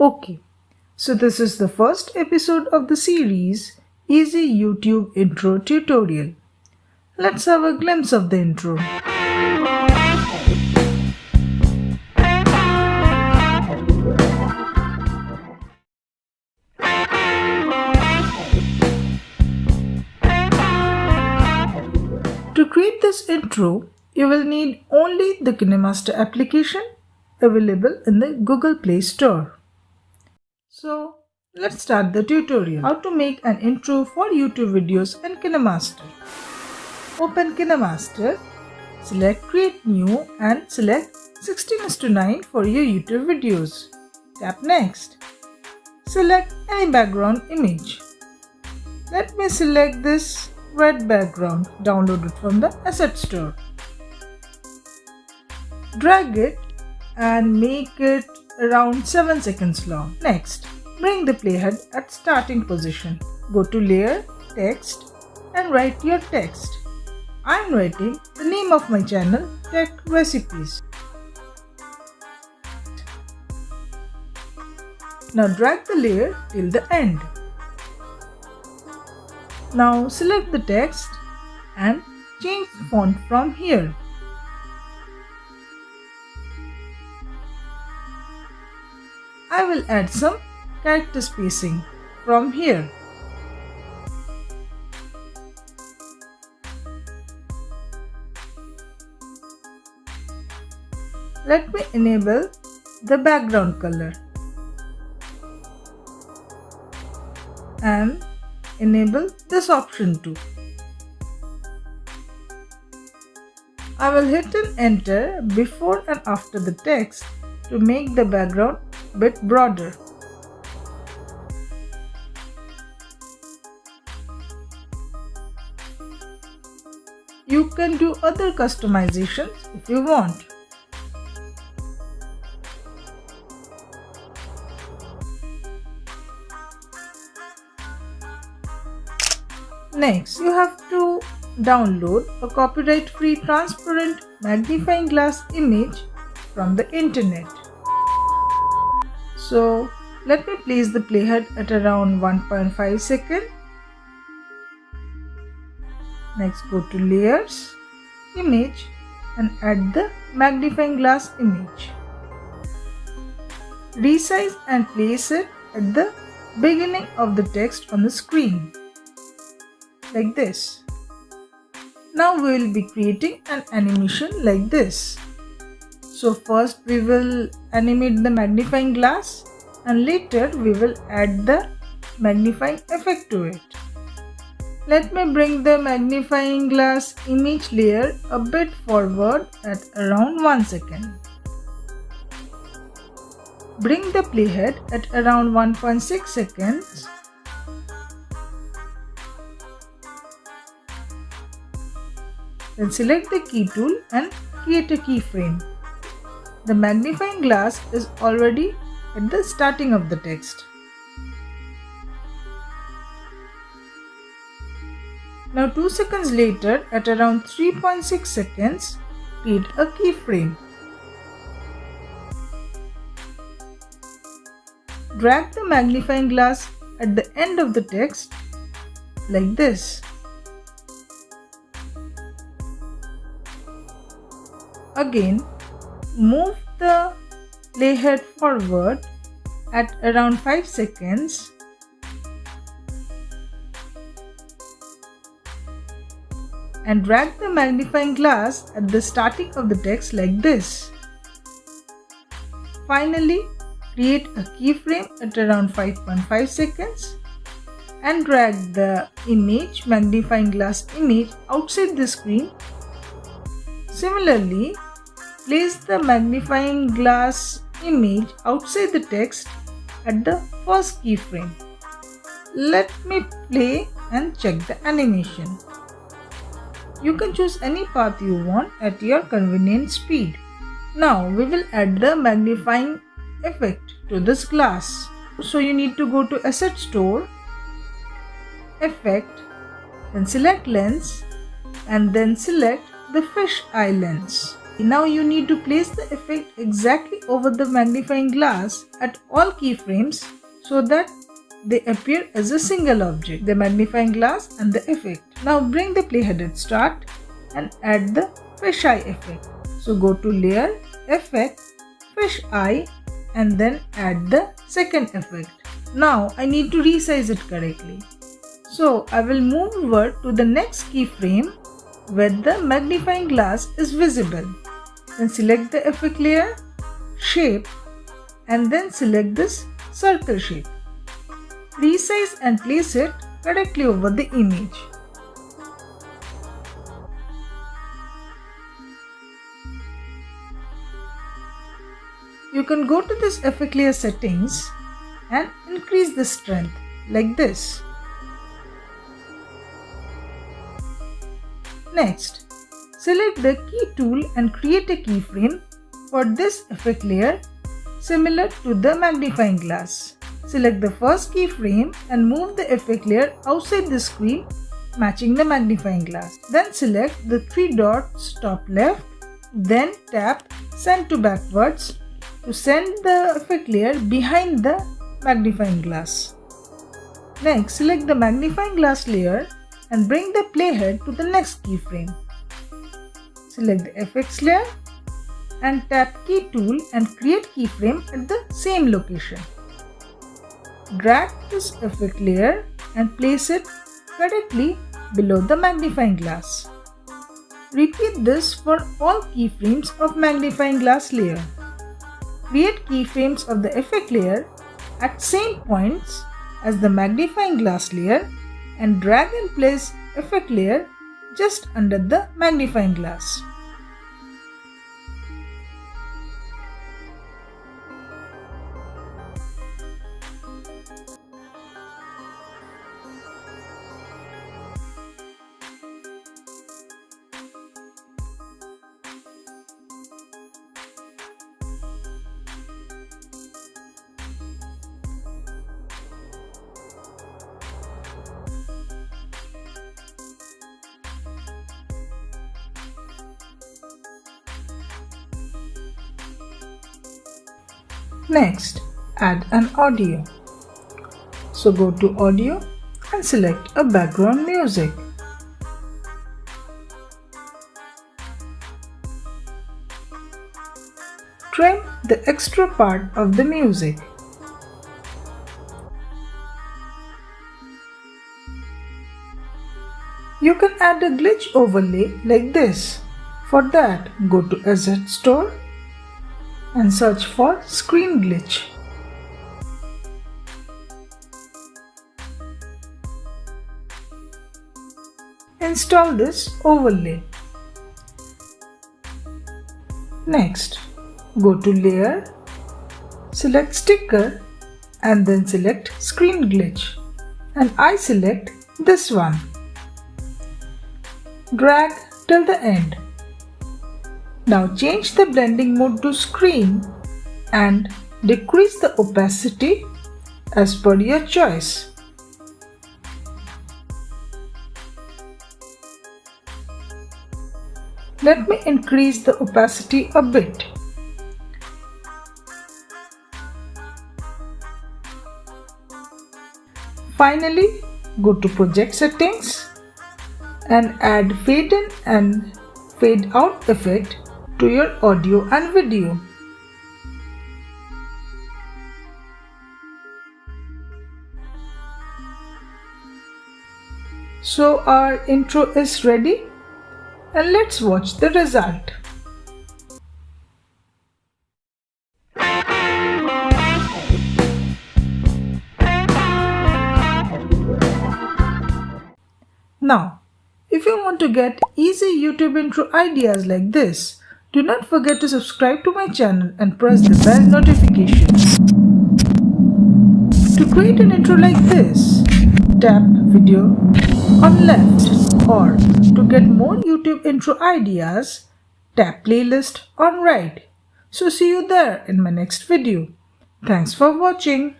Okay, so this is the first episode of the series Easy YouTube Intro Tutorial. Let's have a glimpse of the intro. To create this intro, you will need only the KineMaster application available in the Google Play Store. So, let's start the tutorial. How to make an intro for YouTube videos in KineMaster. Open KineMaster, select Create New and select 16:9 for your YouTube videos. Tap Next. Select any background image. Let me select this red background downloaded from the asset store. Drag it and make it around 7 seconds long. Next, bring the playhead at starting position. Go to Layer, Text and write your text. I am writing the name of my channel, Tech Recipes. Now drag the layer till the end. Now select the text and change the font from here. I will add some character spacing from here. Let me enable the background color and enable this option too. I will hit and enter before and after the text to make the background a bit broader. You can do other customizations if you want. Next, you have to download a copyright-free transparent magnifying glass image from the internet. So, let me place the playhead at around 1.5 seconds. Next, go to Layers, Image and add the magnifying glass image. Resize and place it at the beginning of the text on the screen. Like this. Now we will be creating an animation like this. So first we will animate the magnifying glass and later we will add the magnifying effect to it. Let me bring the magnifying glass image layer a bit forward at around 1 second. Bring the playhead at around 1.6 seconds. Then select the key tool and create a keyframe. The magnifying glass is already at the starting of the text. Now 2 seconds later, at around 3.6 seconds, create a keyframe. Drag the magnifying glass at the end of the text like this. Again, move the playhead forward at around 5 seconds and drag the magnifying glass at the starting of the text like this. Finally, create a keyframe at around 5.5 seconds and drag the image, magnifying glass image outside the screen. Similarly, place the magnifying glass image outside the text at the first keyframe. Let me play and check the animation. You can choose any path you want at your convenient speed. Now we will add the magnifying effect to this glass. So you need to go to Asset Store, Effect, then select Lens and then select the fish eye lens. Now you need to place the effect exactly over the magnifying glass at all keyframes so that they appear as a single object, the magnifying glass and the effect. Now bring the playhead at start and add the fish eye effect. So go to layer, effect, fish eye and then add the second effect. Now I need to resize it correctly. So I will move over to the next keyframe where the magnifying glass is visible. Then select the effect layer, shape and then select this circle shape. Resize and place it correctly over the image. You can go to this effect layer settings and increase the strength like this. Next, select the key tool and create a keyframe for this effect layer similar to the magnifying glass. Select the first keyframe and move the effect layer outside the screen matching the magnifying glass. Then select the 3 dots top left, then tap send to backwards to send the effect layer behind the magnifying glass. Next, select the magnifying glass layer and bring the playhead to the next keyframe. Select the effects layer and tap key tool and create keyframe at the same location. Drag this effect layer and place it correctly below the magnifying glass. Repeat this for all keyframes of magnifying glass layer. Create keyframes of the effect layer at same points as the magnifying glass layer and drag and place effect layer just under the magnifying glass. Next, add an audio. So go to audio and select a background music. Trim the extra part of the music. You can add a glitch overlay like this. For that, go to Asset Store and search for Screen Glitch. Install this overlay. Next, go to Layer, select Sticker and then select Screen Glitch, and I select this one. Drag till the end. Now change the blending mode to screen and decrease the opacity as per your choice. Let me increase the opacity a bit. Finally, go to Project Settings and add Fade In and Fade Out effect to your audio and video. So our intro is ready, and let's watch the result. Now, if you want to get easy YouTube intro ideas like this, do not forget to subscribe to my channel and press the bell notification. To create an intro like this, tap video on left, or to get more YouTube intro ideas, tap playlist on right. So see you there in my next video. Thanks for watching.